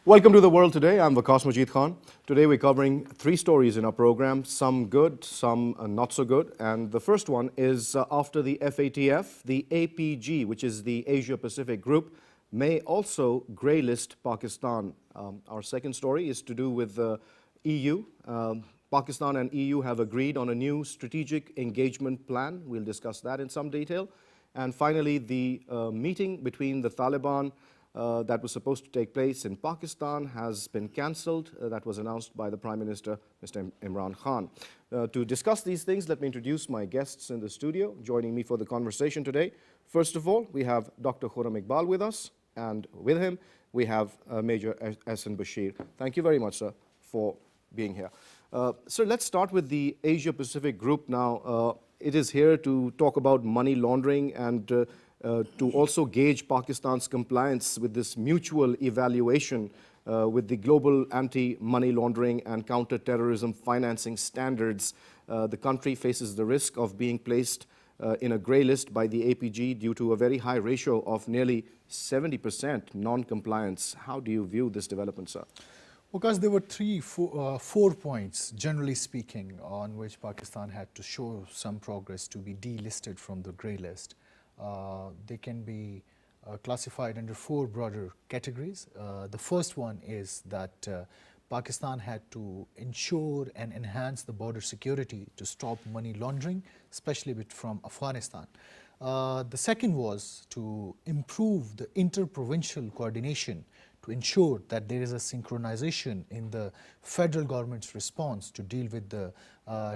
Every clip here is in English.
Welcome to The World Today. I'm WAQAS Majid Khan. Today we're covering three stories in our program, some good, some not so good. And the first one is after the FATF, the APG, which is the Asia Pacific Group, may also grey list Pakistan. Our second story is to do with the EU. Pakistan and EU have agreed on a new strategic engagement plan. We'll discuss that in some detail. And finally, the meeting between the Taliban that was supposed to take place in Pakistan has been cancelled. That was announced by the Prime Minister, Mr. Imran Khan. To discuss these things, let me introduce my guests in the studio. Joining me for the conversation today, first of all, we have Dr. KHURRAM IQBAL with us, and with him we have Major AHSAN Bashir. Thank you very much, sir, for being here. Sir, let's start with the Asia Pacific Group now. It is here to talk about money laundering and to also gauge Pakistan's compliance with this mutual evaluation with the global anti-money laundering and counter-terrorism financing standards. The country faces the risk of being placed in a grey list by the APG due to a very high ratio of nearly 70% non-compliance. How do you view this development, sir? Because there were four points, generally speaking, on which Pakistan had to show some progress to be delisted from the grey list. They can be classified under four broader categories. The first one is that Pakistan had to ensure and enhance the border security to stop money laundering, especially from Afghanistan. The second was to improve the inter-provincial coordination to ensure that there is a synchronization in the federal government's response to deal with the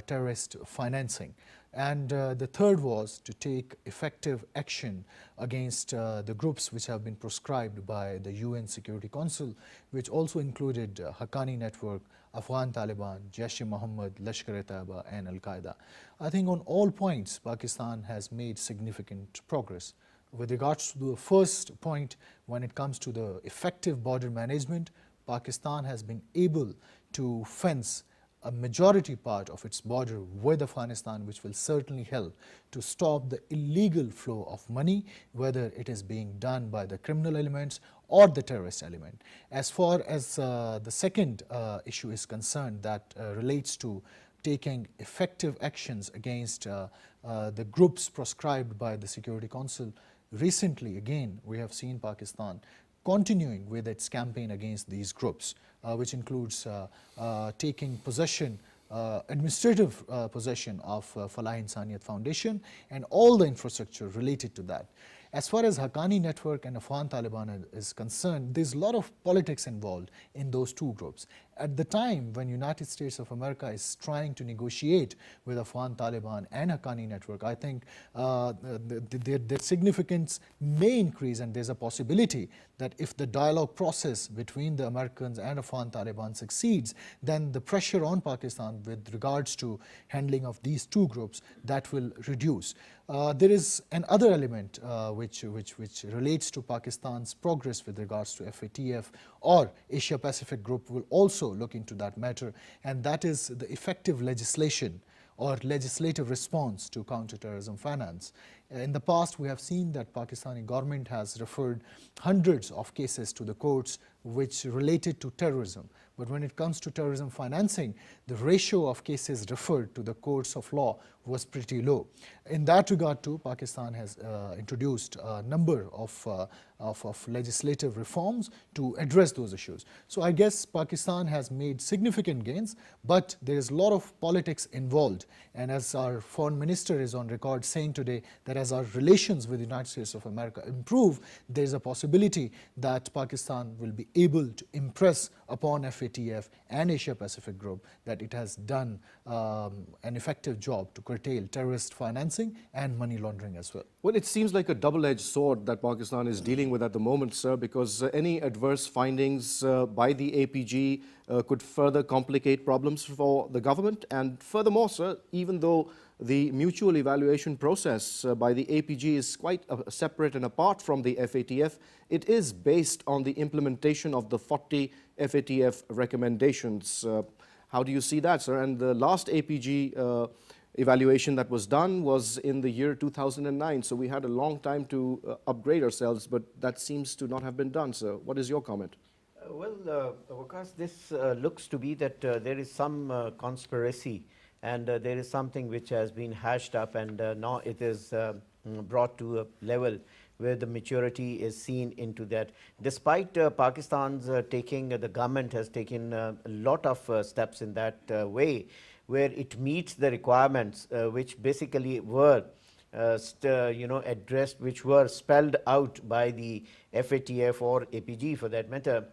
terrorist financing. And the third was to take effective action against the groups which have been proscribed by the UN Security Council, which also included Haqqani Network, Afghan Taliban, Jaish-e-Mohammed, Lashkar-e-Taiba and Al-Qaeda. I think on all points, Pakistan has made significant progress. With regards to the first point, when it comes to the effective border management, Pakistan has been able to fence a majority part of its border with Afghanistan, which will certainly help to stop the illegal flow of money, whether it is being done by the criminal elements or the terrorist element. As far as the second issue is concerned, that relates to taking effective actions against the groups proscribed by the Security Council. Recently, again, we have seen Pakistan continuing with its campaign against these groups, which includes taking possession, administrative possession of Falah Insaniyat Foundation and all the infrastructure related to that. As far as Haqqani Network and Afghan Taliban is concerned, there's a lot of politics involved in those two groups. At the time when United States of America is trying to negotiate with Afghan Taliban and Haqqani Network, I think their significance may increase, and there's a possibility that if the dialogue process between the Americans and Afghan Taliban succeeds, then the pressure on Pakistan with regards to handling of these two groups, that will reduce. There is another element which relates to Pakistan's progress with regards to FATF or Asia Pacific Group will also look into that matter, and that is the effective legislation or legislative response to counterterrorism finance. In the past, we have seen that Pakistani government has referred hundreds of cases to the courts which related to terrorism. But when it comes to terrorism financing, the ratio of cases referred to the courts of law was pretty low. In that regard too, Pakistan has introduced a number of legislative reforms to address those issues. So I guess Pakistan has made significant gains, but there is a lot of politics involved. And as our foreign minister is on record saying today that as our relations with the United States of America improve, there is a possibility that Pakistan will be able to impress upon FATF and Asia Pacific Group that it has done an effective job to curtail terrorist financing and money laundering as well. Well, it seems like a double-edged sword that Pakistan is dealing with at the moment, sir, because any adverse findings by the APG could further complicate problems for the government. And furthermore, sir, even though the mutual evaluation process by the APG is quite separate and apart from the FATF, it is based on the implementation of the 40 FATF recommendations. How do you see that, sir? And the last APG evaluation that was done was in the year 2009, so we had a long time to upgrade ourselves, but that seems to not have been done, sir. What is your comment? Waqas, this looks to be that there is some conspiracy and there is something which has been hashed up and now it is brought to a level where the maturity is seen into that. Despite Pakistan's taking, the government has taken a lot of steps in that way, where it meets the requirements which basically were addressed, which were spelled out by the FATF or APG for that matter,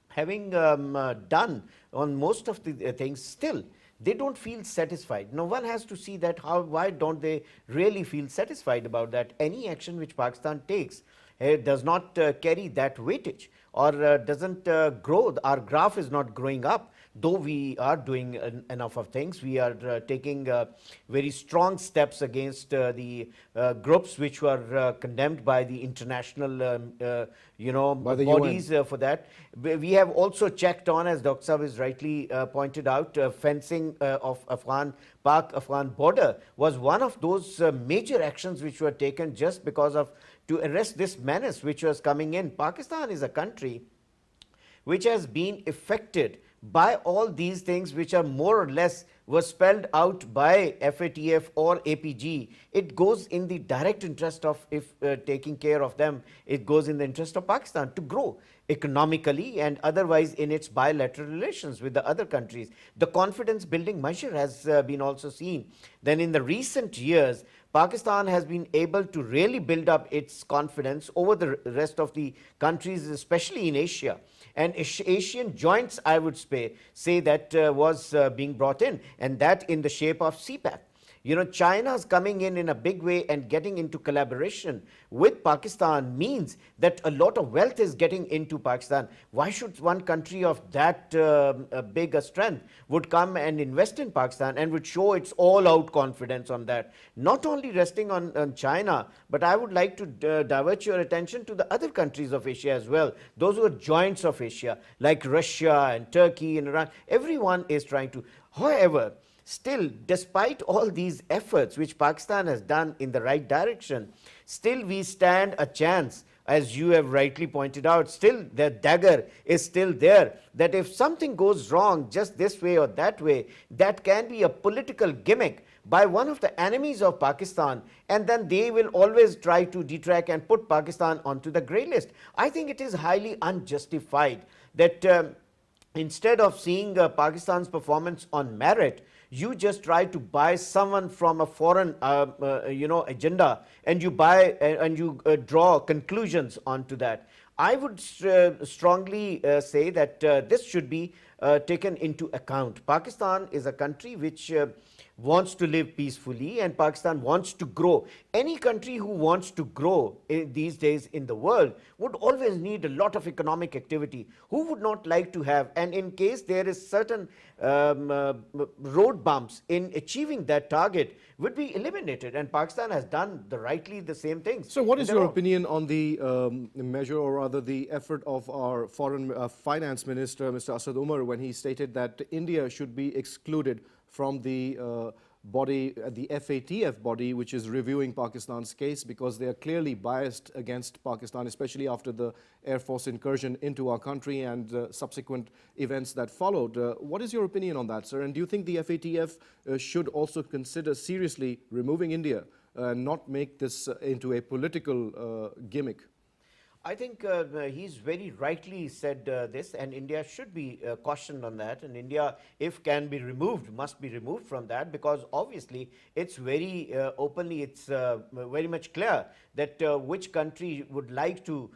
having done on most of the things, still they don't feel satisfied. No one has to see that why don't they really feel satisfied about that. Any action which Pakistan takes does not carry that weightage or doesn't grow. Our graph is not growing up. Though we are doing enough of things, we are taking very strong steps against the groups which were condemned by the international By the bodies UN. for that. We have also checked on, as Dr. Saab has rightly pointed out, fencing of Pak-Afghan border was one of those major actions which were taken just because of to arrest this menace which was coming in. Pakistan is a country which has been affected by all these things which are more or less were spelled out by FATF or APG. It goes in the direct interest of, if taking care of them, it goes in the interest of Pakistan to grow economically and otherwise in its bilateral relations with the other countries. The confidence building measure has been also seen. Then in the recent years, Pakistan has been able to really build up its confidence over the rest of the countries, especially in Asia. And Asian joints, I would say that was being brought in, and that in the shape of CPAC. You know, China's coming in a big way and getting into collaboration with Pakistan means that a lot of wealth is getting into Pakistan. Why should one country of that big a strength would come and invest in Pakistan and would show its all-out confidence on that? Not only resting on China, but I would like to divert your attention to the other countries of Asia as well. Those who are joints of Asia, like Russia and Turkey and Iran. Everyone is trying to. However, still, despite all these efforts which Pakistan has done in the right direction, still we stand a chance, as you have rightly pointed out. Still the dagger is still there, that if something goes wrong just this way or that way, that can be a political gimmick by one of the enemies of Pakistan, and then they will always try to detract and put Pakistan onto the grey list. I think it is highly unjustified that instead of seeing Pakistan's performance on merit, you just try to buy someone from a foreign agenda, and you buy and you draw conclusions onto that. I would strongly say that this should be taken into account. Pakistan is a country which wants to live peacefully, and Pakistan wants to grow. Any country who wants to grow these days in the world would always need a lot of economic activity. Who would not like to have? And in case there is certain road bumps in achieving that target, would be eliminated, and Pakistan has done rightly the same things. So what is your opinion on the measure, or rather the effort of our foreign finance minister, Mr. Asad Umar, when he stated that India should be excluded from the body, the FATF body, which is reviewing Pakistan's case, because they are clearly biased against Pakistan, especially after the Air Force incursion into our country and subsequent events that followed. What is your opinion on that, sir? And do you think the FATF should also consider seriously removing India and not make this into a political gimmick? I think he's very rightly said this, and India should be cautioned on that. And India, if can be removed, must be removed from that, because obviously it's very openly, it's very much clear that which country would like to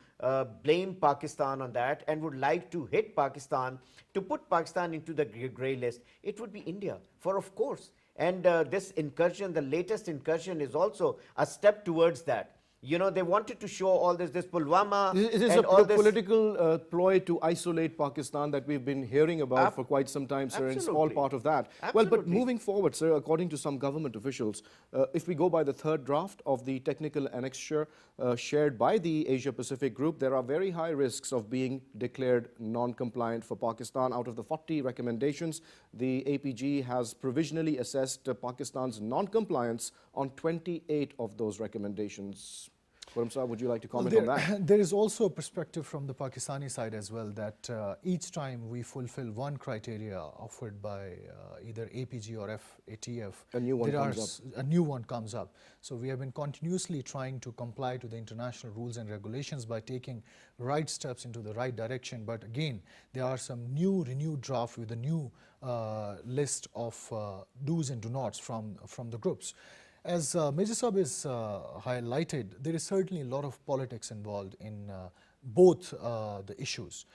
blame Pakistan on that and would like to hit Pakistan, to put Pakistan into the grey list. It would be India, for of course. And this incursion, the latest incursion, is also a step towards that. You know, they wanted to show all this Pulwama. Is this and a political ploy to isolate Pakistan that we've been hearing about for quite some time, sir, and it's all part of that? Absolutely. Well, but moving forward, sir, according to some government officials, if we go by the third draft of the technical annexure shared by the Asia-Pacific group, there are very high risks of being declared non-compliant for Pakistan. Out of the 40 recommendations, the APG has provisionally assessed Pakistan's non-compliance on 28 of those recommendations. Khurram Saab, would you like to Well, comment on that? there is also a perspective from the Pakistani side as well that each time we fulfill one criteria offered by either APG or FATF, A new one comes up. a new one comes up. So we have been continuously trying to comply to the international rules and regulations by taking right steps into the right direction. But again, there are some renewed draft with a new list of do's and do nots from the groups. As Major Saab is highlighted, there is certainly a lot of politics involved in both the issues.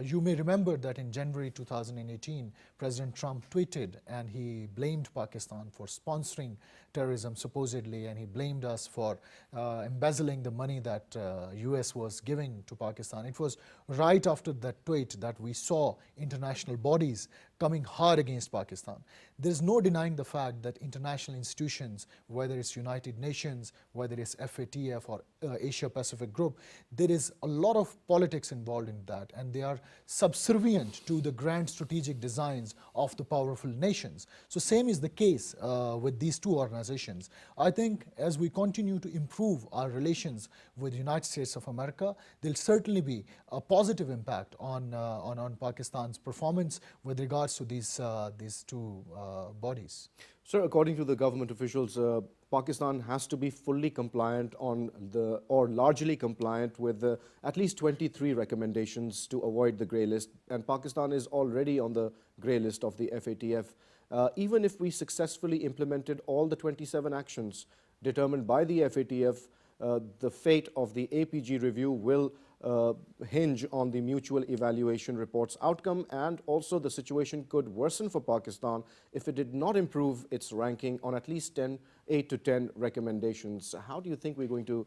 You may remember that in January 2018, President Trump tweeted and he blamed Pakistan for sponsoring terrorism supposedly, and he blamed us for embezzling the money that US was giving to Pakistan. It was right after that tweet that we saw international bodies coming hard against Pakistan. There is no denying the fact that international institutions, whether it's United Nations, whether it's FATF or Asia Pacific Group, there is a lot of politics involved in that, and they are subservient to the grand strategic designs of the powerful nations. So same is the case with these two organizations. I think as we continue to improve our relations with the United States of America, there'll certainly be a positive impact on Pakistan's performance with regards to these two bodies. Sir, according to the government officials, Pakistan has to be fully compliant or largely compliant with at least 23 recommendations to avoid the grey list, and Pakistan is already on the grey list of the FATF. Even if we successfully implemented all the 27 actions determined by the FATF, the fate of the APG review will hinge on the mutual evaluation report's outcome, and also the situation could worsen for Pakistan if it did not improve its ranking on at least 8 to 10 recommendations. How do you think we're going to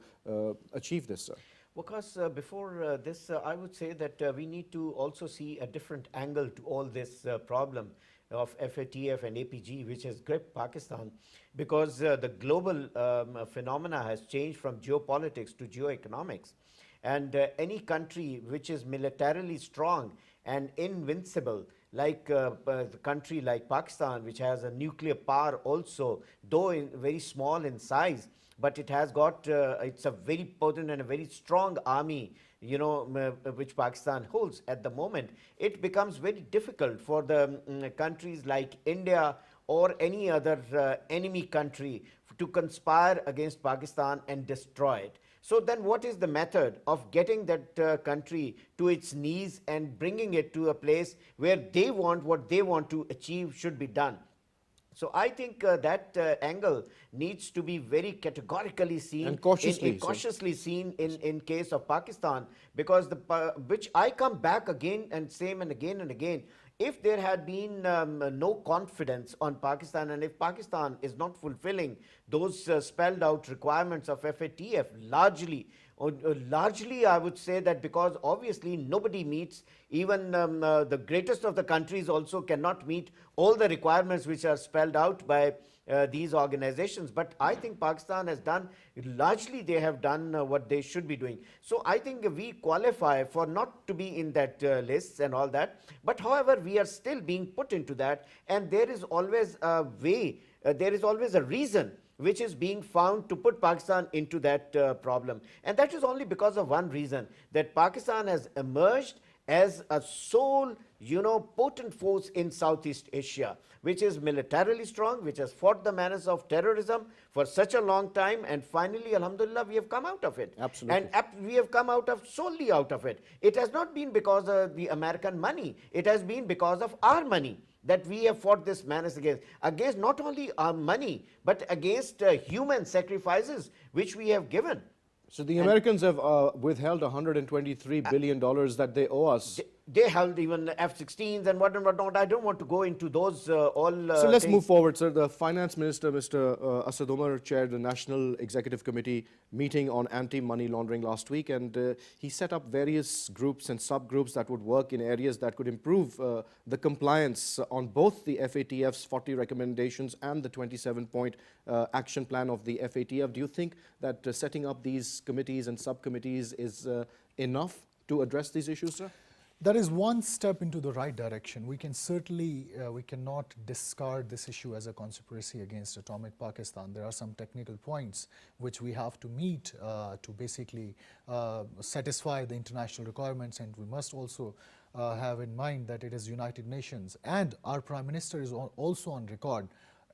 achieve this, sir? Because before this, I would say that we need to also see a different angle to all this problem of FATF and APG, which has gripped Pakistan, because the global phenomena has changed from geopolitics to geoeconomics. And any country which is militarily strong and invincible, like a country like Pakistan, which has a nuclear power also, though very small in size, but it has got, it's a very potent and a very strong army, you know, which Pakistan holds at the moment. It becomes very difficult for the countries like India or any other enemy country to conspire against Pakistan and destroy it. So then what is the method of getting that country to its knees and bringing it to a place where they want what they want to achieve should be done? So I think that angle needs to be very categorically seen and cautiously, cautiously seen in case of Pakistan, because which I come back again and same and again. If there had been no confidence on Pakistan, and if Pakistan is not fulfilling those spelled out requirements of FATF, largely I would say that because obviously nobody meets, even the greatest of the countries also cannot meet all the requirements which are spelled out by these organizations. But I think Pakistan has done, largely they have done what they should be doing. So I think we qualify for not to be in that list and all that. But however, we are still being put into that, and there is always a way, there is always a reason which is being found to put Pakistan into that problem. And that is only because of one reason, that Pakistan has emerged as a sole, potent force in Southeast Asia, which is militarily strong, which has fought the menace of terrorism for such a long time, and finally, alhamdulillah, we have come out of it. Absolutely. And we have come solely out of it. It has not been because of the American money. It has been because of our money that we have fought this menace against not only our money, but against human sacrifices which we have given. So the Americans have withheld $123 billion that they owe us. They held even F-16s and whatnot. I don't want to go into those all So let's things. move forward, sir. The Finance Minister, Mr. Asad Umar, chaired the National Executive Committee meeting on anti-money laundering last week, and he set up various groups and subgroups that would work in areas that could improve the compliance on both the FATF's 40 recommendations and the 27-point action plan of the FATF. Do you think that setting up these committees and subcommittees is enough to address these issues, sir? That is one step into the right direction. We can certainly, we cannot discard this issue as a conspiracy against atomic Pakistan. There are some technical points which we have to meet to basically satisfy the international requirements, and we must also have in mind that it is United Nations, and our Prime Minister is also on record.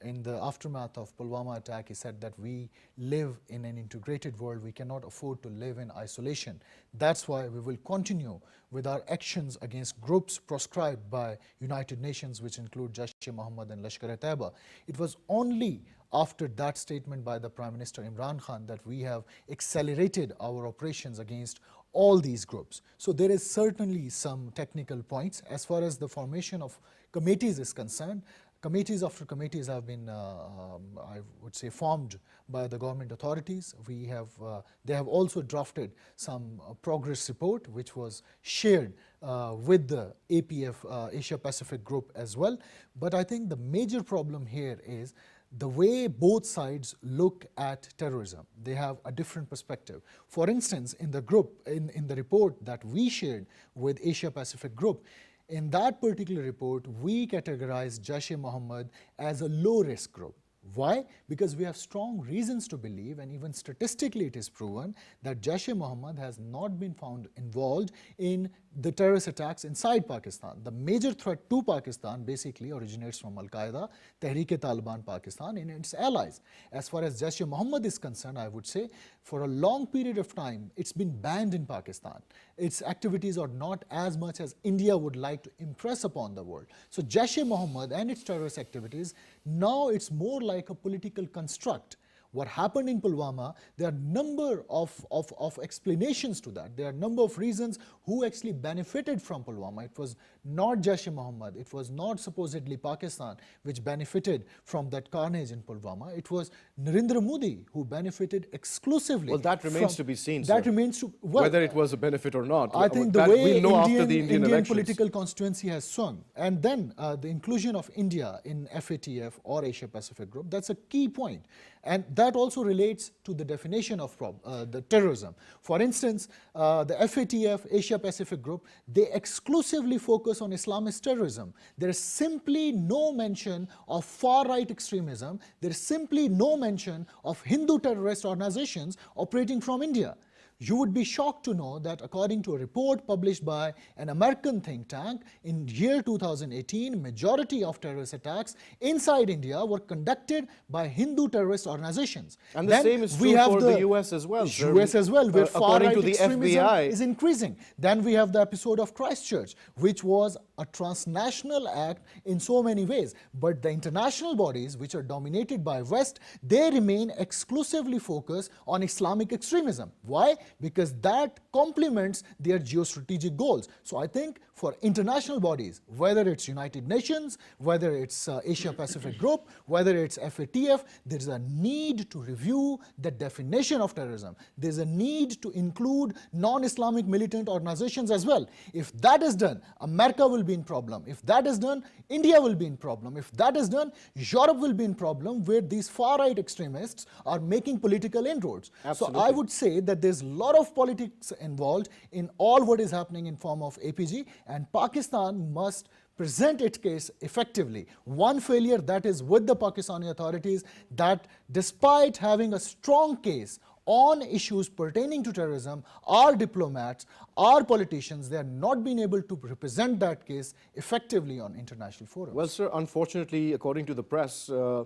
In the aftermath of Pulwama attack, he said that we live in an integrated world. We cannot afford to live in isolation. That's why we will continue with our actions against groups proscribed by United Nations, which include Jaish-e-Mohammed and Lashkar-e-Taiba. It was only after that statement by the Prime Minister Imran Khan that we have accelerated our operations against all these groups. So there is certainly some technical points. As far as the formation of committees is concerned, committees after committees have been, I would say, formed by the government authorities. They have also drafted some progress report which was shared with the APF, Asia Pacific Group as well. But I think the major problem here is the way both sides look at terrorism. They have a different perspective. For instance, in the group, in the report that we shared with Asia Pacific Group, in that particular report, we categorize Jaish-e-Mohammed as a low-risk group. Why? Because we have strong reasons to believe, and even statistically it is proven, that Jaish-e-Mohammed has not been found involved in the terrorist attacks inside Pakistan. The major threat to Pakistan basically originates from Al-Qaeda, Tehreek-e-Taliban Pakistan, and its allies. As far as Jaish-e-Mohammed is concerned, I would say, for a long period of time, it's been banned in Pakistan. Its activities are not as much as India would like to impress upon the world. So Jaish-e-Mohammed and its terrorist activities, now it's more like a political construct. What happened in Pulwama, there are a number of explanations to that. There are a number of reasons who actually benefited from Pulwama. It was not Jaish-e-Mohammed, it was not supposedly Pakistan which benefited from that carnage in Pulwama. It was Narendra Modi who benefited exclusively. Well, that remains to be seen, That sir. remains to, well, whether it was a benefit or not. I think the that way we'll know after the Indian elections. political constituency has swung, and then the inclusion of India in FATF or Asia Pacific Group, that's a key point. And that also relates to the definition of the terrorism. For instance, the FATF, Asia Pacific Group, they exclusively focus on Islamist terrorism. There is simply no mention of far-right extremism. There is simply no mention of Hindu terrorist organizations operating from India. You would be shocked to know that according to a report published by an American think tank, in year 2018, majority of terrorist attacks inside India were conducted by Hindu terrorist organizations. And the same is true for the US as well, sir. US as well, where according far-right to the extremism FBI, is increasing. Then we have the episode of Christchurch, which was a transnational act in so many ways. But the international bodies, which are dominated by West, they remain exclusively focused on Islamic extremism. Why? Because that complements their geostrategic goals. So I think for international bodies, whether it's United Nations, whether it's Asia Pacific Group, whether it's FATF, there's a need to review the definition of terrorism. There's a need to include non-Islamic militant organizations as well. If that is done, America will be in problem. If that is done, India will be in problem. If that is done, Europe will be in problem, where these far-right extremists are making political inroads. Absolutely. So I would say that there's a lot of politics involved in all what is happening in form of APG, and Pakistan must present its case effectively. One failure that is with the Pakistani authorities, that despite having a strong case on issues pertaining to terrorism, our diplomats, our politicians, they are not being able to represent that case effectively on international forums. Well, sir, unfortunately, according to the press, a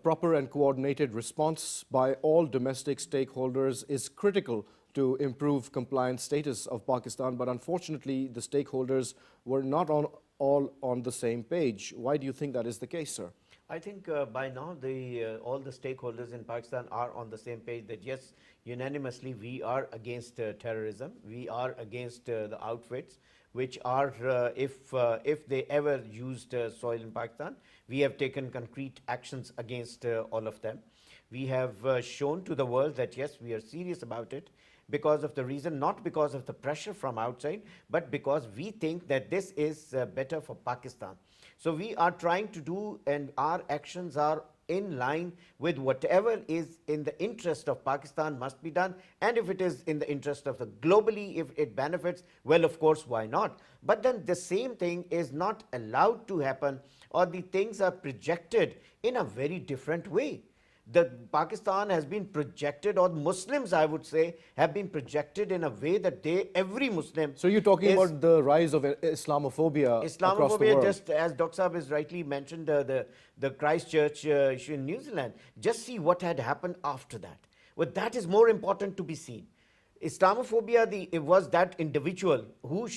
proper and coordinated response by all domestic stakeholders is critical to improve compliance status of Pakistan, but unfortunately, the stakeholders were not all on the same page. Why do you think that is the case, sir? I think by now all the stakeholders in Pakistan are on the same page that yes, unanimously we are against terrorism. We are against the outfits which are, if they ever used soil in Pakistan, we have taken concrete actions against all of them. We have shown to the world that yes, we are serious about it, because of the reason, not because of the pressure from outside, but because we think that this is better for Pakistan. So we are trying to do, and our actions are in line with whatever is in the interest of Pakistan must be done, and if it is in the interest of the globally, if it benefits, well, of course, why not? But then the same thing is not allowed to happen, or the things are projected in a very different way. The Pakistan has been projected, or Muslims, I would say, have been projected in a way that every Muslim. So you're talking is about the rise of Islamophobia across the Islamophobia, world. just as Dr. Saab has rightly mentioned, the Christchurch issue in New Zealand. Just see what had happened after that. Well, that is more important to be seen. Islamophobia, it was that individual who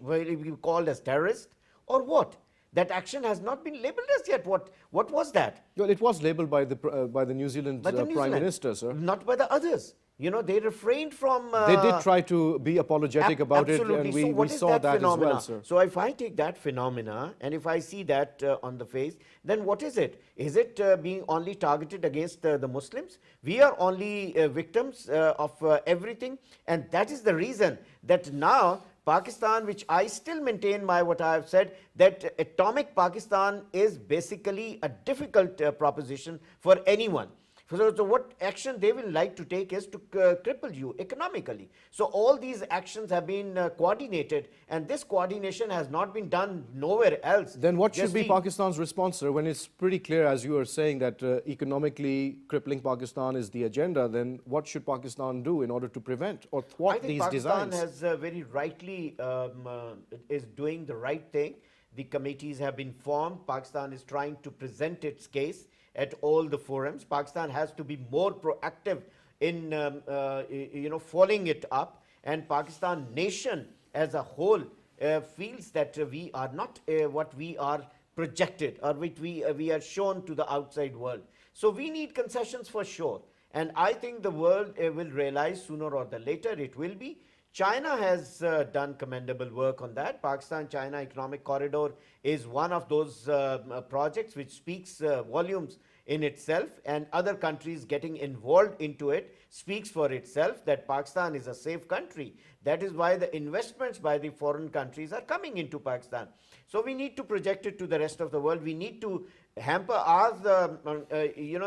will be called as terrorist, or what? That action has not been labelled as yet. What was that? Well, it was labelled by the New Zealand By the New Prime Zealand, Minister, sir. not by the others. You know, they refrained from. They did try to be apologetic about it, absolutely. and So we what is saw that as phenomena? well, sir. So if I take that phenomena and if I see that on the face, then what is it? Is it being only targeted against the Muslims? We are only victims of everything, and that is the reason that now Pakistan, which I still maintain what I have said, that atomic Pakistan is basically a difficult proposition for anyone. So what action they will like to take is to cripple you economically. So all these actions have been coordinated, and this coordination has not been done nowhere else. Then what should Just be see- Pakistan's response, sir? When it's pretty clear, as you are saying, that economically crippling Pakistan is the agenda, then what should Pakistan do in order to prevent or I thwart think these Pakistan designs? has very rightly is doing the right thing. The committees have been formed. Pakistan is trying to present its case at all the forums. Pakistan has to be more proactive in following it up, and Pakistan nation as a whole feels that we are not what we are projected, or which we are shown to the outside world. So we need concessions for sure, and I think the world will realize sooner or the later it will be. China has done commendable work on that. Pakistan-China Economic Corridor is one of those projects which speaks volumes in itself, and other countries getting involved into it speaks for itself that Pakistan is a safe country. That is why the investments by the foreign countries are coming into Pakistan. So we need to project it to the rest of the world. We need to hamper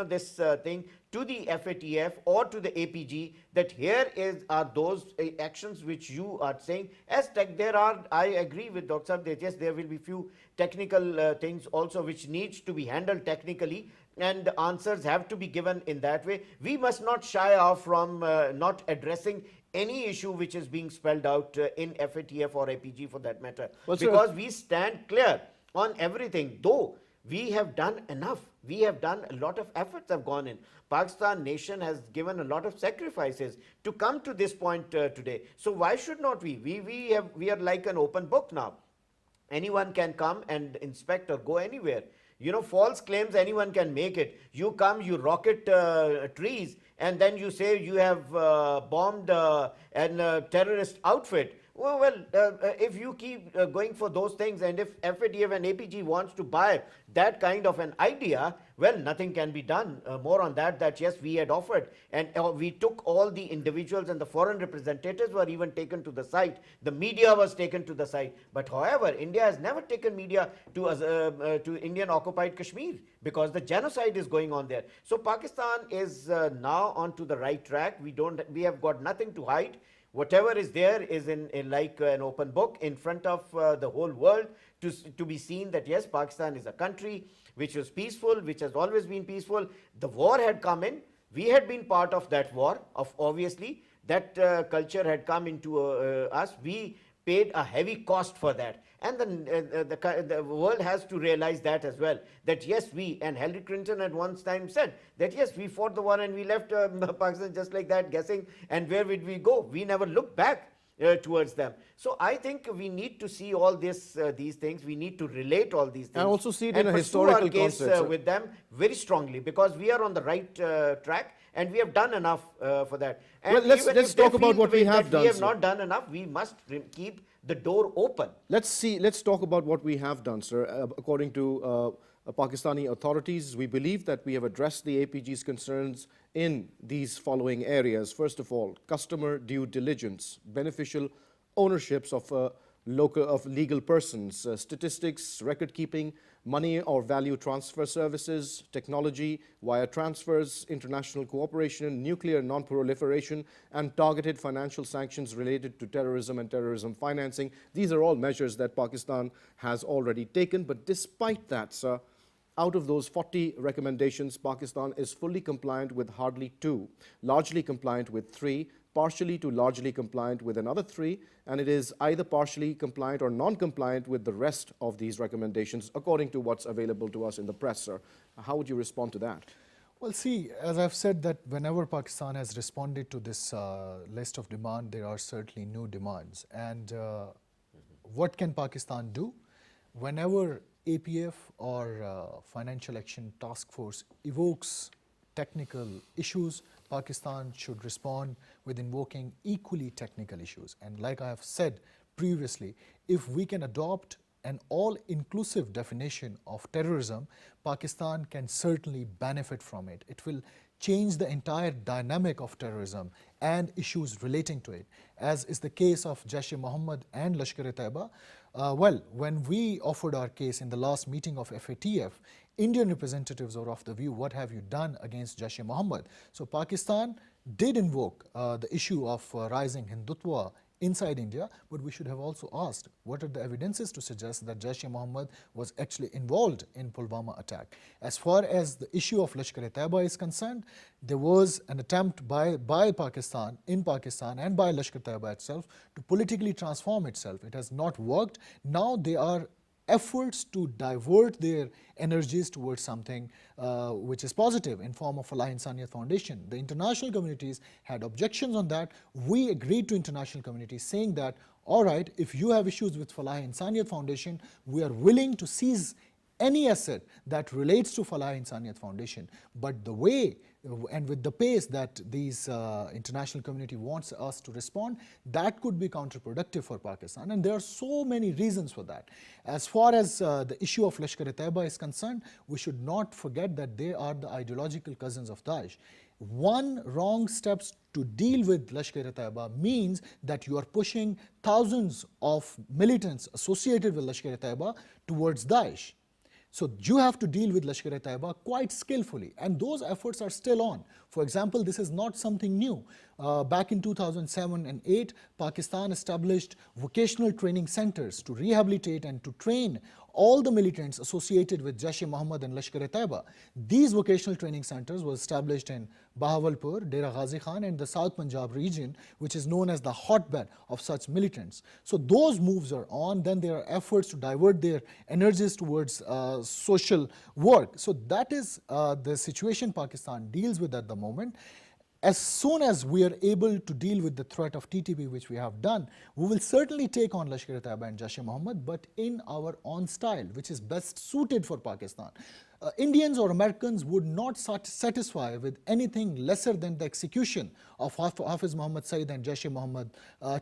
this thing to the FATF or to the APG, that here are those actions which you are saying. I agree with Dr. Saab that yes, there will be few technical things also which needs to be handled technically, and the answers have to be given in that way. We must not shy off from not addressing any issue which is being spelled out in FATF or APG for that matter. Well, sir, because we stand clear on everything, though we have done enough. We have done a lot of efforts have gone in. Pakistan nation has given a lot of sacrifices to come to this point today. So why should not we? We are like an open book now. Anyone can come and inspect or go anywhere. You know, false claims, anyone can make it. You come, you rocket trees, and then you say you have bombed a terrorist outfit. Well, if you keep going for those things, and if FATF and APG wants to buy that kind of an idea, well, nothing can be done. More on that yes, we had offered, and we took all the individuals, and the foreign representatives were even taken to the site. The media was taken to the site. But however, India has never taken media to Indian occupied Kashmir, because the genocide is going on there. So Pakistan is now onto the right track. We have got nothing to hide. Whatever is there is in like an open book in front of the whole world to be seen that yes, Pakistan is a country which was peaceful, which has always been peaceful. The war had come in. We had been part of that war. Obviously, that culture had come into us. We paid a heavy cost for that. And the world has to realize that as well, that yes, and Hillary Clinton at one time said that yes, we fought the war and we left Pakistan just like that, guessing, and where would we go? We never looked back towards them. So I think we need to see all these things. We need to relate all these things. And also see it and in a pursue our historical case, context, sir. with them very strongly, because we are on the right track, and we have done enough for that. And Well, let's even if talk they about feel what the we way have that done, we have sir. not done enough, we must keep the door open. Let's talk about what we have done, sir. According to Pakistani authorities, we believe that we have addressed the APG's concerns in these following areas. First of all, customer due diligence, beneficial ownerships of legal persons, statistics, record keeping, money or value transfer services, technology, wire transfers, international cooperation, nuclear non-proliferation, and targeted financial sanctions related to terrorism and terrorism financing. These are all measures that Pakistan has already taken, but despite that, sir, out of those 40 recommendations, Pakistan is fully compliant with hardly 2, largely compliant with 3, partially to largely compliant with another 3, and it is either partially compliant or non-compliant with the rest of these recommendations, according to what's available to us in the press, sir. How would you respond to that? Well, see, as I've said, that whenever Pakistan has responded to this list of demand, there are certainly new demands. And what can Pakistan do? Whenever APF or Financial Action Task Force evokes technical issues, Pakistan should respond with invoking equally technical issues. And like I have said previously, if we can adopt an all-inclusive definition of terrorism, Pakistan can certainly benefit from it. It will change the entire dynamic of terrorism and issues relating to it, as is the case of Jaish-e-Mohammed and Lashkar-e-Taiba. Well, when we offered our case in the last meeting of FATF, Indian representatives were of the view, what have you done against Jaish-e-Mohammed? So Pakistan did invoke the issue of rising Hindutva inside India, but we should have also asked, what are the evidences to suggest that Jaish-e-Mohammed was actually involved in Pulwama attack? As far as the issue of Lashkar-e-Taiba is concerned, there was an attempt by Pakistan, in Pakistan and by Lashkar-e-Taiba itself to politically transform itself. It has not worked. Now they are efforts to divert their energies towards something which is positive in form of Falah Insaniyat Foundation. The international communities had objections on that. We agreed to international communities saying that, all right, if you have issues with Falah Insaniyat Foundation, we are willing to seize any asset that relates to Falah Insaniyat Foundation. But the way and with the pace that these international community wants us to respond, that could be counterproductive for Pakistan. And there are so many reasons for that. As far as the issue of Lashkar-e-Taiba is concerned, we should not forget that they are the ideological cousins of Daesh. One wrong steps to deal with Lashkar-e-Taiba means that you are pushing thousands of militants associated with Lashkar-e-Taiba towards Daesh. So you have to deal with Lashkar-e-Taiba quite skillfully, and those efforts are still on. For example, this is not something new. Back in 2007 and 8, Pakistan established vocational training centers to rehabilitate and to train all the militants associated with Jaish-e-Mohammed and Lashkar-e-Taiba. These vocational training centers were established in Bahawalpur, Dera Ghazi Khan, and the South Punjab region, which is known as the hotbed of such militants. So those moves are on. Then there are efforts to divert their energies towards social work. So that is the situation Pakistan deals with at the moment. As soon as we are able to deal with the threat of TTP, which we have done, we will certainly take on Lashkar-e-Taiba and Jaish-e-Mohammed, but in our own style, which is best suited for Pakistan. Indians or Americans would not satisfy with anything lesser than the execution of Hafiz Muhammad Saeed and Jaish-e-Mohammed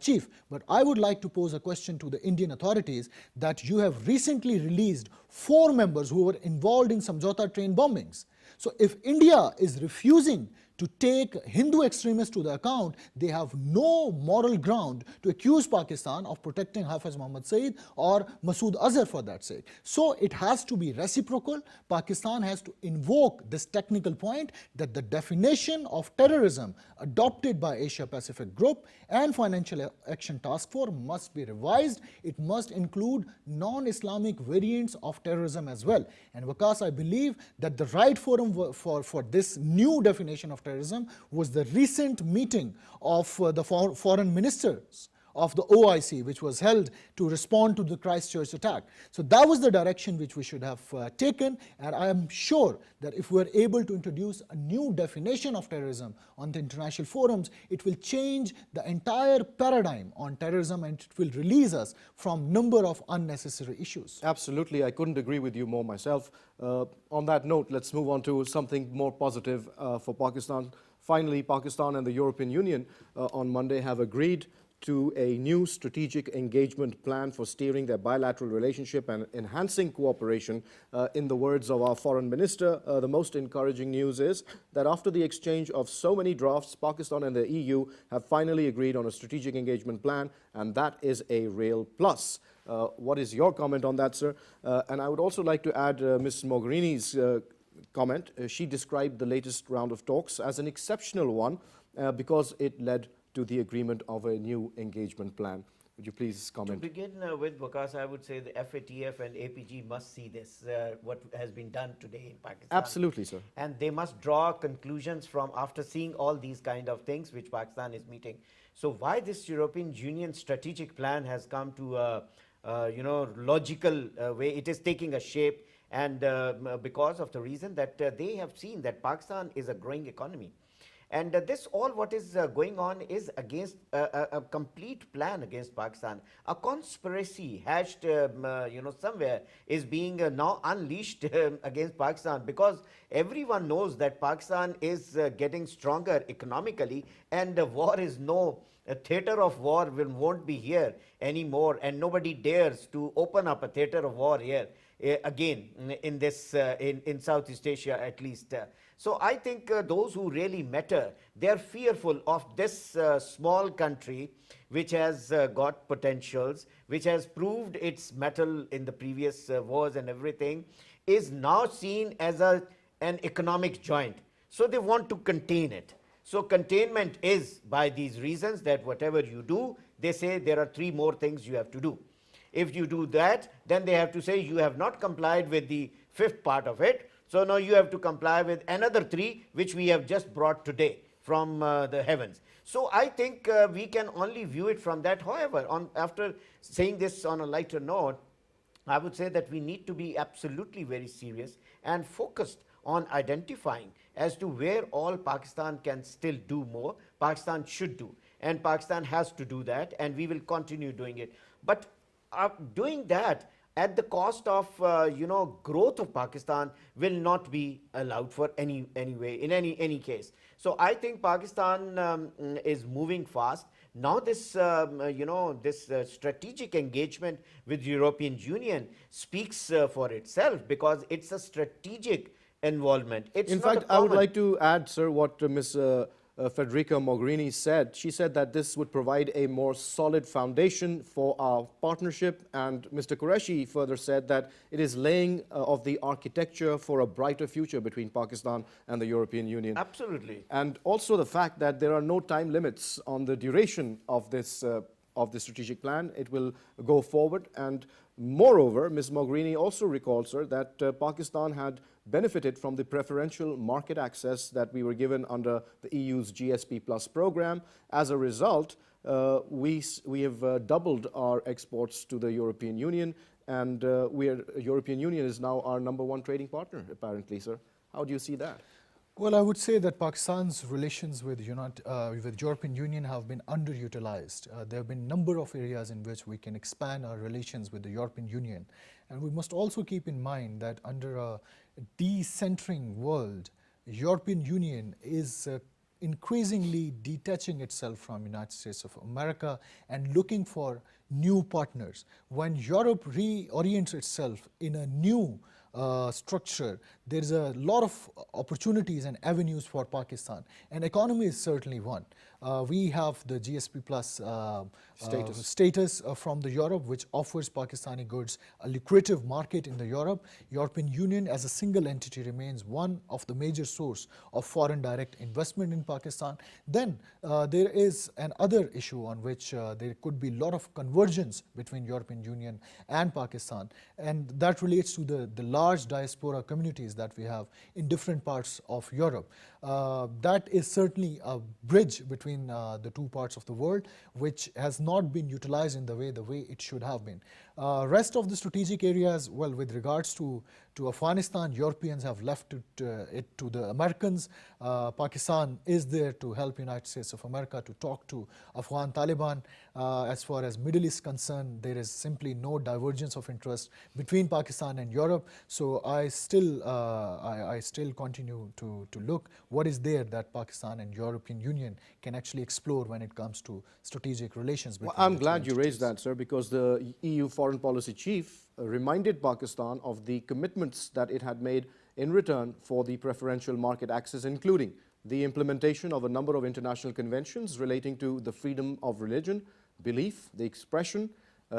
chief. But I would like to pose a question to the Indian authorities that you have recently released 4 members who were involved in Samjhauta train bombings. So if India is refusing to take Hindu extremists to the account, they have no moral ground to accuse Pakistan of protecting Hafiz Muhammad Saeed or Masood Azhar for that sake. So it has to be reciprocal. Pakistan has to invoke this technical point that the definition of terrorism adopted by Asia Pacific Group and Financial Action Task Force must be revised. It must include non-Islamic variants of terrorism as well. And WAQAS, I believe that the right forum for this new definition of terrorism was the recent meeting of the foreign ministers of the OIC, which was held to respond to the Christchurch attack. So that was the direction which we should have taken, and I am sure that if we are able to introduce a new definition of terrorism on the international forums, it will change the entire paradigm on terrorism and it will release us from number of unnecessary issues. Absolutely, I couldn't agree with you more myself. On that note, let's move on to something more positive for Pakistan. Finally, Pakistan and the European Union on Monday have agreed to a new strategic engagement plan for steering their bilateral relationship and enhancing cooperation. In the words of our foreign minister, the most encouraging news is that after the exchange of so many drafts, Pakistan and the EU have finally agreed on a strategic engagement plan, and that is a real plus. What is your comment on that, sir? And I would also like to add Ms. Mogherini's comment. She described the latest round of talks as an exceptional one because it led to the agreement of a new engagement plan. Would you please comment? To begin with, WAQAS, I would say the FATF and APG must see this, what has been done today in Pakistan. Absolutely, sir. And they must draw conclusions from after seeing all these kind of things which Pakistan is meeting. So why this European Union strategic plan has come to a logical way, it is taking a shape, and because of the reason that they have seen that Pakistan is a growing economy. And this all what is going on is against a complete plan against Pakistan. A conspiracy hatched somewhere is being now unleashed against Pakistan, because everyone knows that Pakistan is getting stronger economically, and war is no theater of war won't be here anymore, and nobody dares to open up a theater of war here again in this in Southeast Asia at least. So I think those who really matter, they are fearful of this small country which has got potentials, which has proved its mettle in the previous wars and everything, is now seen as an economic joint. So they want to contain it. So containment is by these reasons that whatever you do, they say there are 3 more things you have to do. If you do that, then they have to say you have not complied with the 5th part of it. So now you have to comply with another 3 which we have just brought today from the heavens. So I think we can only view it from that. However, after saying this on a lighter note, I would say that we need to be absolutely very serious and focused on identifying as to where all Pakistan can still do more, Pakistan should do, and Pakistan has to do that, and we will continue doing it. But doing that at the cost of growth of Pakistan will not be allowed for any way in any case. So I think Pakistan is moving fast now. This strategic engagement with European Union speaks for itself, because it's a strategic involvement. It's in fact, I would like to add, sir, what Ms. Federica Mogherini said. She said that this would provide a more solid foundation for our partnership, and Mr. Qureshi further said that it is laying of the architecture for a brighter future between Pakistan and the European Union. Absolutely. And also the fact that there are no time limits on the duration of this strategic plan. It will go forward, and moreover, Ms. Mogherini also recalled, sir, that Pakistan had benefited from the preferential market access that we were given under the EU's GSP Plus program. As a result, we have doubled our exports to the European Union, and European Union is now our #1 trading partner, apparently, sir. How do you see that? Well, I would say that Pakistan's relations with European Union have been underutilized. There have been a number of areas in which we can expand our relations with the European Union. And we must also keep in mind that under a decentering world, European Union is increasingly detaching itself from United States of America and looking for new partners. When Europe reorients itself in a new structure, there's a lot of opportunities and avenues for Pakistan, and economy is certainly one. We have the GSP Plus status from the Europe, which offers Pakistani goods a lucrative market in the Europe. European Union as a single entity remains one of the major source of foreign direct investment in Pakistan. Then there is another issue on which there could be a lot of convergence between European Union and Pakistan, and that relates to the large diaspora communities that we have in different parts of Europe. That is certainly a bridge between the 2 parts of the world, which has not been utilized in the way it should have been. Rest of the strategic areas, well, with regards to to Afghanistan. Europeans have left it to the Americans. Pakistan is there to help United States of America to talk to Afghan Taliban. As far as Middle East concerned, there is simply no divergence of interest between Pakistan and Europe. So I still continue to look what is there that Pakistan and European Union can actually explore when it comes to strategic relations between Well, I'm the two glad you entities. raised that, sir, because the EU foreign policy chief reminded Pakistan of the commitments that it had made in return for the preferential market access, including the implementation of a number of international conventions relating to the freedom of religion, belief, the expression,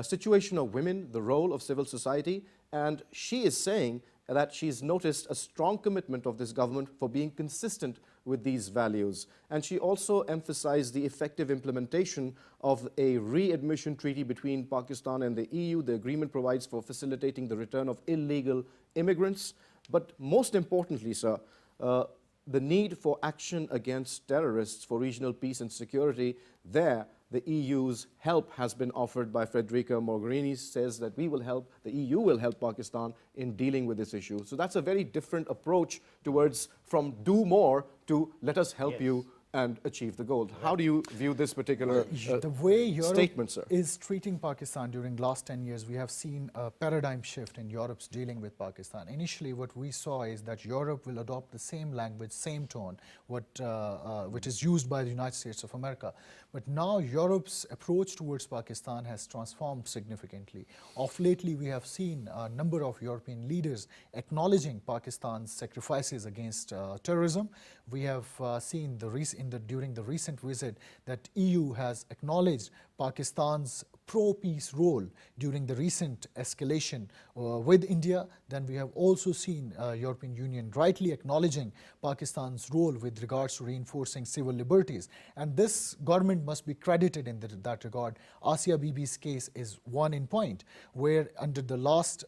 situation of women, the role of civil society. And she is saying that she's noticed a strong commitment of this government for being consistent with these values. And she also emphasized the effective implementation of a readmission treaty between Pakistan and the EU. The agreement provides for facilitating the return of illegal immigrants. But most importantly, sir, the need for action against terrorists for regional peace and security, there the EU's help has been offered by Federica Mogherini, says that we will help, the EU will help Pakistan in dealing with this issue. So that's a very different approach towards from do more to let us help you and achieve the goal. How do you view this particular the way Europe statement, sir? is treating Pakistan during last 10 years, we have seen a paradigm shift in Europe's dealing with Pakistan. Initially, what we saw is that Europe will adopt the same language, same tone, which is used by the United States of America. But now Europe's approach towards Pakistan has transformed significantly. Of lately, we have seen a number of European leaders acknowledging Pakistan's sacrifices against terrorism. We have seen during the recent visit that EU has acknowledged Pakistan's pro-peace role during the recent escalation with India. Then we have also seen European Union rightly acknowledging Pakistan's role with regards to reinforcing civil liberties. And this government must be credited in that regard. Asia Bibi's case is one in point, where under the last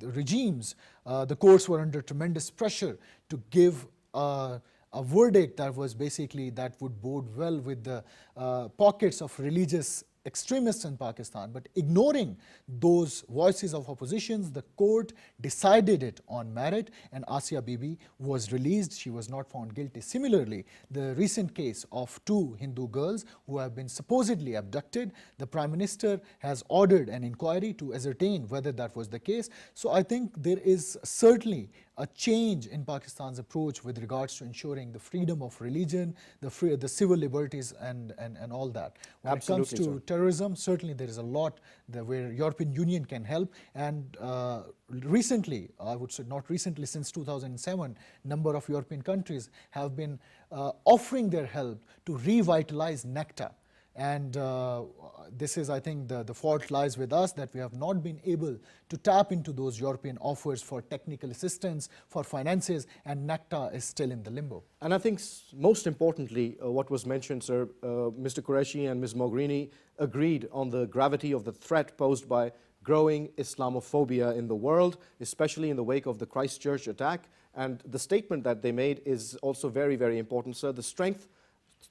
regimes, the courts were under tremendous pressure to give a verdict that was basically that would bode well with the pockets of religious extremists in Pakistan. But ignoring those voices of oppositions, the court decided it on merit, and Asia Bibi was released. She was not found guilty. Similarly, the recent case of 2 Hindu girls who have been supposedly abducted, the Prime Minister has ordered an inquiry to ascertain whether that was the case. So I think there is certainly a change in Pakistan's approach with regards to ensuring the freedom of religion, the civil liberties and all that. When Absolutely, it comes to terrorism, certainly there is a lot where European Union can help. And recently, I would say not recently, since 2007, number of European countries have been offering their help to revitalize NECTA. And this is, I think, the fault lies with us, that we have not been able to tap into those European offers for technical assistance, for finances, and NECTA is still in the limbo. And I think most importantly, what was mentioned, sir, Mr. Qureshi and Ms. Mogherini agreed on the gravity of the threat posed by growing Islamophobia in the world, especially in the wake of the Christchurch attack. And the statement that they made is also very, very important, sir.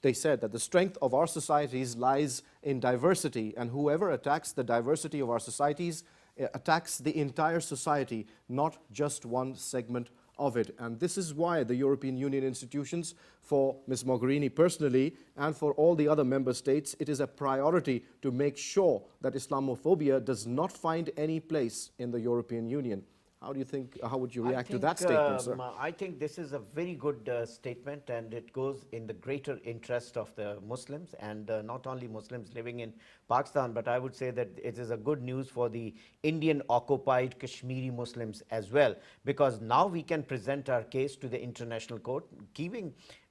They said that the strength of our societies lies in diversity, and whoever attacks the diversity of our societies attacks the entire society, not just one segment of it. And this is why the European Union institutions, for Ms. Mogherini personally and for all the other member states, it is a priority to make sure that Islamophobia does not find any place in the European Union. How do you think, how would you react to that statement, sir? I think this is a very good statement, and it goes in the greater interest of the Muslims, and not only Muslims living in Pakistan, but I would say that it is a good news for the Indian occupied Kashmiri Muslims as well, because now we can present our case to the International Court,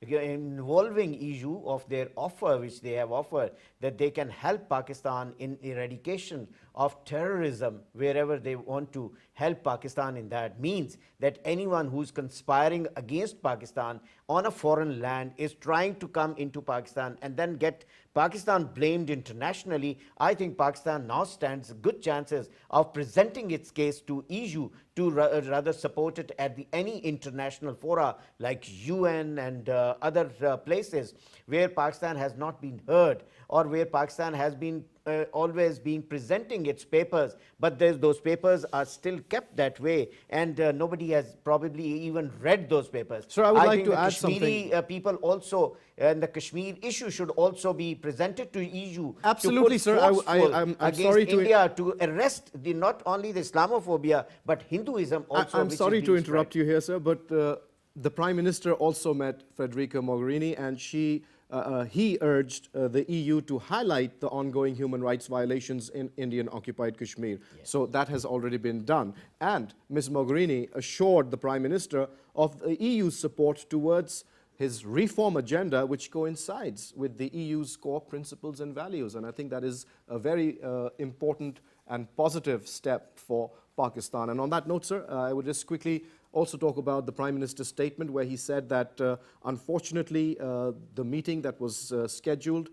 involving issue of their offer, which they have offered, that they can help Pakistan in eradication of terrorism wherever they want to help Pakistan in that. Means that anyone who's conspiring against Pakistan on a foreign land is trying to come into Pakistan and then get Pakistan blamed internationally, I think Pakistan now stands good chances of presenting its case to EU to rather support it at any international fora like UN and other places where Pakistan has not been heard, or where Pakistan has been always been presenting its papers, but those papers are still kept that way, and nobody has probably even read those papers. Sir, I would like think to the add Kashmiri something. people also, and the Kashmir issue should also be presented to EU. Absolutely, to put sir. I'm against sorry to India to arrest not only the Islamophobia but Hinduism also. I'm which sorry is to being interrupt spread. you here, sir, but the Prime Minister also met Federica Mogherini, and he urged the EU to highlight the ongoing human rights violations in Indian-occupied Kashmir. Yes. So that has already been done. And Ms. Mogherini assured the Prime Minister of the EU's support towards his reform agenda, which coincides with the EU's core principles and values. And I think that is a very important and positive step for Pakistan. And on that note, sir, I would just quickly also talk about the Prime Minister's statement, where he said that unfortunately the meeting that was scheduled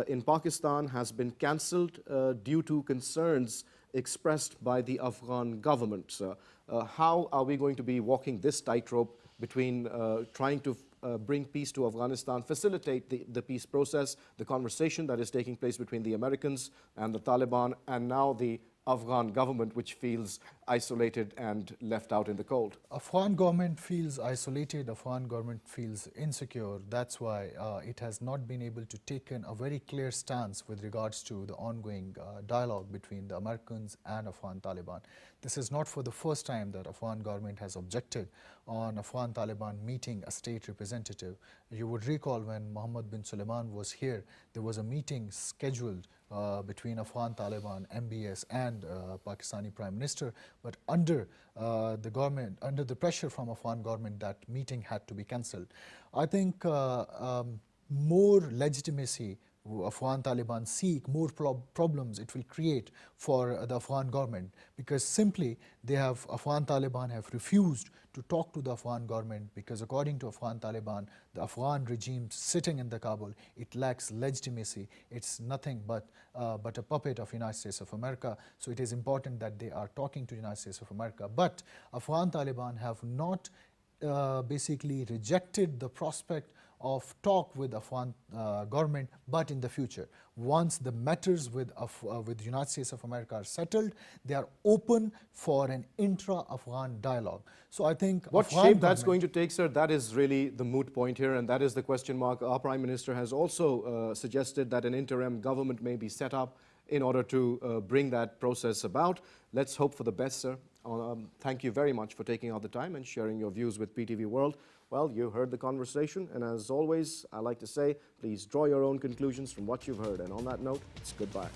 in Pakistan has been cancelled due to concerns expressed by the Afghan government. How are we going to be walking this tightrope between trying to bring peace to Afghanistan, facilitate the peace process, the conversation that is taking place between the Americans and the Taliban, and now the Afghan government, which feels isolated and left out in the cold? Afghan government feels isolated, Afghan government feels insecure. That's why it has not been able to take a very clear stance with regards to the ongoing dialogue between the Americans and Afghan Taliban. This is not for the first time that Afghan government has objected on Afghan Taliban meeting a state representative. You would recall when Mohammed bin Suleiman was here, there was a meeting scheduled between Afghan Taliban, MBS and Pakistani Prime Minister, but under the government, under the pressure from Afghan government, that meeting had to be cancelled. I think more legitimacy Afghan Taliban seek, more problems it will create for the Afghan government, because simply Afghan Taliban have refused to talk to the Afghan government, because according to Afghan Taliban, the Afghan regime sitting in the Kabul, it lacks legitimacy. It's nothing but a puppet of United States of America. So it is important that they are talking to United States of America. But Afghan Taliban have not basically rejected the prospect of talk with Afghan government, but in the future, once the matters with United States of America are settled, they are open for an intra-Afghan dialogue. So I think what Afghan shape that's going to take, sir, that is really the moot point here, and that is the question mark. Our Prime Minister has also suggested that an interim government may be set up in order to bring that process about. Let's hope for the best, sir. Thank you very much for taking out the time and sharing your views with PTV World. Well, you heard the conversation, and as always, I like to say, please draw your own conclusions from what you've heard. And on that note, it's goodbye.